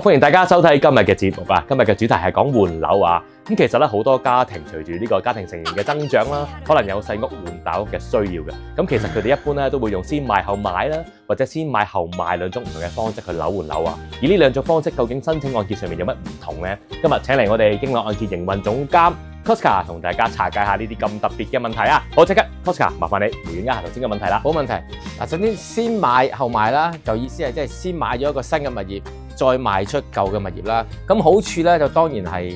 歡迎大家收睇今日嘅節目啊！今日嘅主題係講換樓啊。咁其實咧，好多家庭隨住呢個家庭成員嘅增長啦，可能有細屋換大屋嘅需要嘅。咁其實佢哋一般咧都會用先賣後買啦，或者先買後賣兩種唔同嘅方式去樓換樓啊。而呢兩種方式究竟申請按揭上面有乜唔同呢？今日請嚟我哋經絡按揭營運總監 Cosca 同大家拆解下呢啲咁特別嘅問題啊！好，即刻 Cosca 麻煩你回應一下頭先嘅問題啦。冇問題。嗱，首先先買後賣啦，就意思係即係先買咗一個新嘅物業，再賣出舊嘅物業啦。咁好處咧就當然係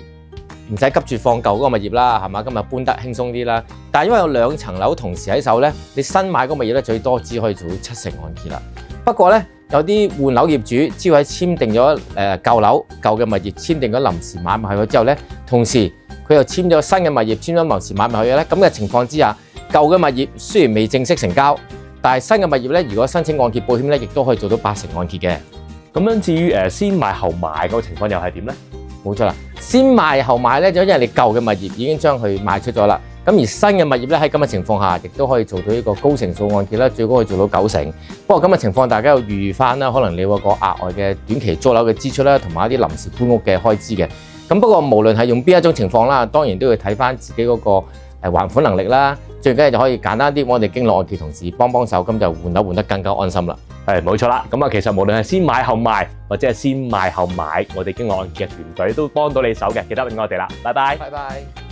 唔使急住放舊嗰個物業啦，係嘛？今日搬得輕鬆啲啦。但係因為有兩層樓同時喺手咧，你新買嗰個物業咧最多只可以做到7成按揭啦。不過咧有啲換樓業主只要喺簽訂咗舊樓舊嘅物業簽訂咗臨時買賣去之後咧，同時佢又簽咗新嘅物業簽咗臨時買賣去咧，咁嘅情況之下，舊嘅物業雖然未正式成交，但係新嘅物業咧，如果申請按揭保險咧，亦都可以做到8成按揭嘅。咁樣至於先買後賣嗰個情況又係點呢？冇錯啦，先賣後買咧，就因為你舊嘅物業已經將佢賣出咗啦。咁而新嘅物業咧喺咁嘅情況下，亦都可以做到呢個高成數按揭啦，最高可以做到9成。不過咁嘅情況，大家要預翻啦，可能你會有個額外嘅短期租樓嘅支出啦，同埋一啲臨時搬屋嘅開支嘅。咁不過無論係用邊一種情況啦，當然都要睇翻自己嗰個還款能力啦。最緊要就可以簡單啲，我哋經絡按揭同事幫手，咁就換樓換得更加安心啦。係冇錯啦，咁啊其實無論係先買後賣或者係先賣後買，我哋經絡按揭嘅團隊都幫到你手嘅，記得揾我哋啦，拜拜。拜拜。